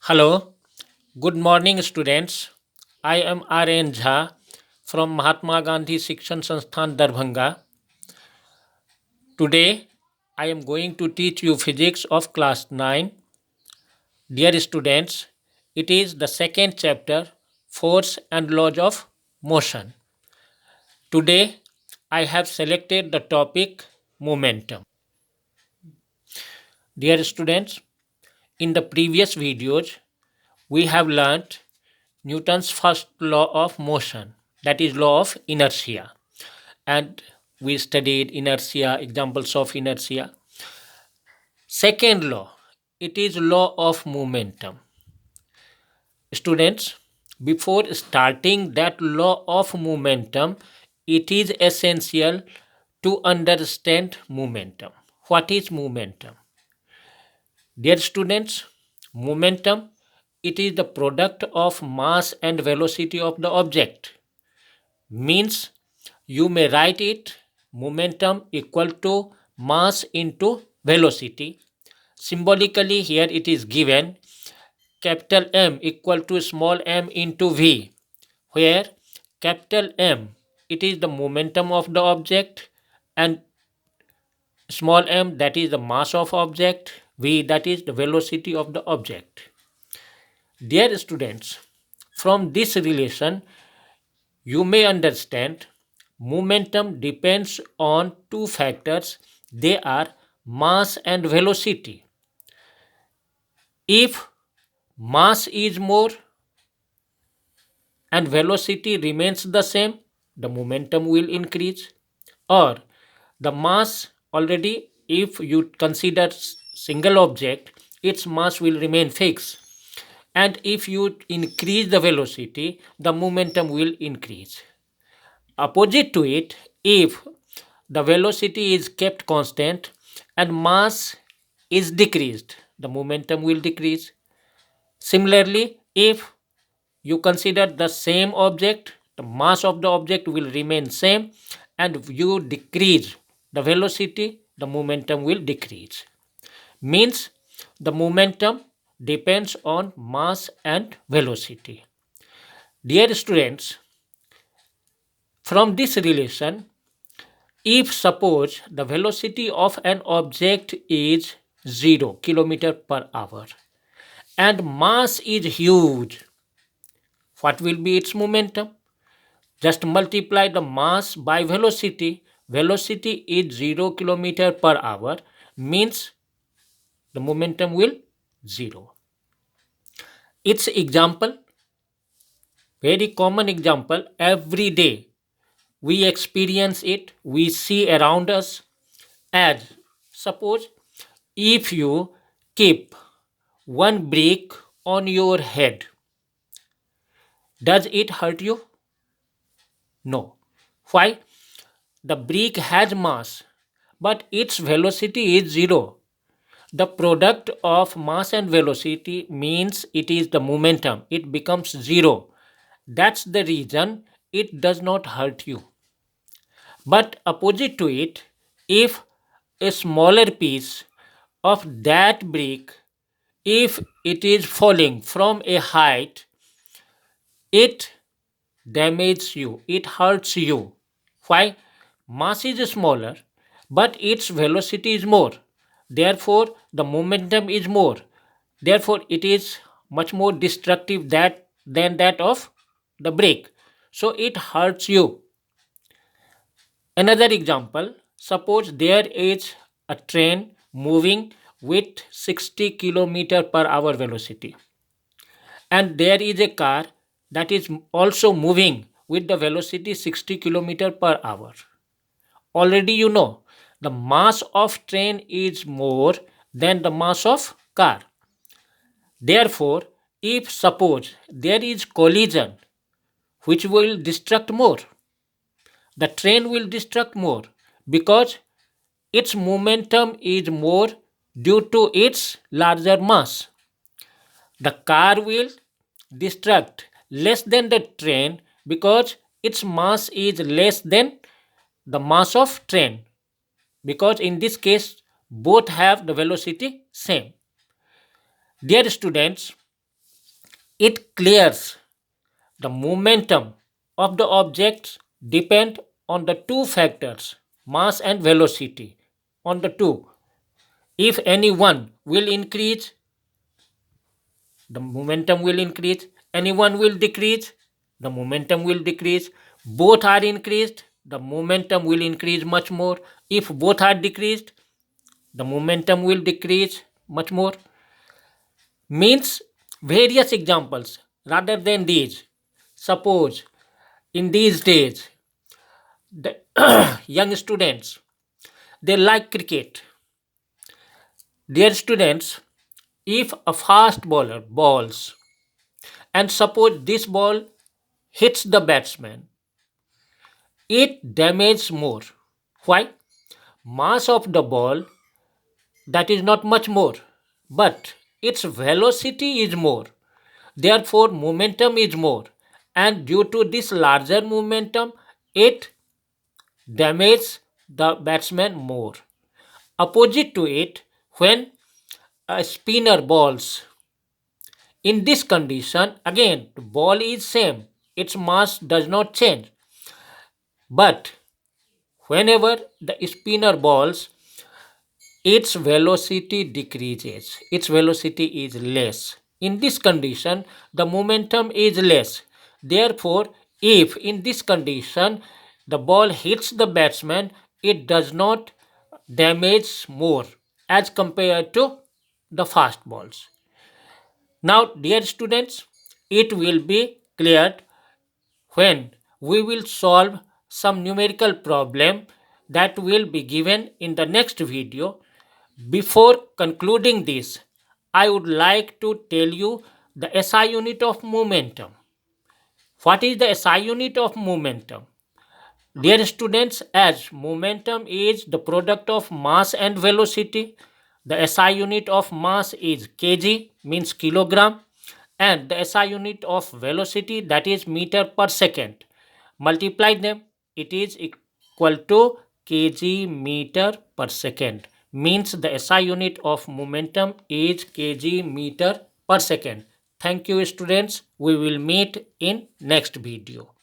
Hello, good morning, students. I am R.N. Jha from Mahatma Gandhi Shikshan Sansthan Darbhanga. Today, I am going to teach you physics of class 9. Dear students, it is the second chapter, Force and Laws of Motion. Today, I have selected the topic momentum. Dear students, in the previous videos, we have learnt Newton's first law of motion, that is law of inertia, and we studied inertia, examples of inertia. Second law, it is law of momentum. Students, before starting that law of momentum, it is essential to understand momentum. What is momentum? Dear students, momentum, it is the product of mass and velocity of the object. Means you may write it momentum equal to mass into velocity. Symbolically here it is given capital M equal to small m into v, where capital M it is the momentum of the object and small m that is the mass of object, v that is the velocity of the object. Dear students, from this relation you may understand momentum depends on two factors. They are mass and velocity. If mass is more and velocity remains the same, the momentum will increase. Or the mass already, if you consider single object, its mass will remain fixed. And if you increase the velocity, the momentum will increase. Opposite to it, if the velocity is kept constant and mass is decreased, the momentum will decrease. Similarly, if you consider the same object, the mass of the object will remain same, and you decrease the velocity, the momentum will decrease. Means the momentum depends on mass and velocity. Dear students, from this relation, if suppose the velocity of an object is 0 kilometer per hour and mass is huge, what will be its momentum? Just multiply the mass by velocity. Velocity is 0 kilometer per hour, means the momentum will 0. Its example, very common example, every day we experience it, we see around us. As suppose if you keep one brick on your head, does it hurt you? No. Why? The brick has mass, but its velocity is 0. The product of mass and velocity means it is the momentum. It becomes 0. That's the reason it does not hurt you. But opposite to it, if a smaller piece of that brick, if it is falling from a height, it damages you, it hurts you. Why? Mass is smaller, but its velocity is more. Therefore, the momentum is more. Therefore, it is much more destructive than that of the brake. So, it hurts you. Another example, suppose there is a train moving with 60 kilometer per hour velocity, and there is a car that is also moving with the velocity 60 kilometer per hour. Already you know the mass of train is more than the mass of car. Therefore, if suppose there is collision, which will destruct more, the train will destruct more because its momentum is more due to its larger mass. The car will destruct less than the train because its mass is less than the mass of train, because in this case both have the velocity same. Dear students, It clears the momentum of the objects depend on the two factors, mass and velocity. On the two, if any one will increase, the momentum will increase. Any one will decrease, the momentum will decrease. Both are increased, the momentum will increase much more. If both are decreased, the momentum will decrease much more. Means various examples rather than these. Suppose in these days, the young students, they like cricket. Dear students, if a fast bowler bowls and suppose this ball hits the batsman, it damages more. Why? Mass of the ball, that is not much more, but its velocity is more. Therefore, momentum is more. And due to this larger momentum, it damages the batsman more. Opposite to it, when a spinner bowls, in this condition, again, the ball is same. Its mass does not change. But whenever the spinner bowls, its velocity decreases. Its velocity is less. In this condition, the momentum is less. Therefore, if in this condition the ball hits the batsman, it does not damage more as compared to the fast balls. Now, dear students, it will be cleared when we will solve some numerical problem that will be given in the next video. Before concluding this, I would like to tell you the SI unit of momentum. What is the SI unit of momentum? Dear students, as momentum is the product of mass and velocity, the SI unit of mass is kg, means kilogram, and the SI unit of velocity, that is meter per second. Multiply them, it is equal to kg meter per second. Means the SI unit of momentum is kg meter per second. Thank you students. We will meet in next video.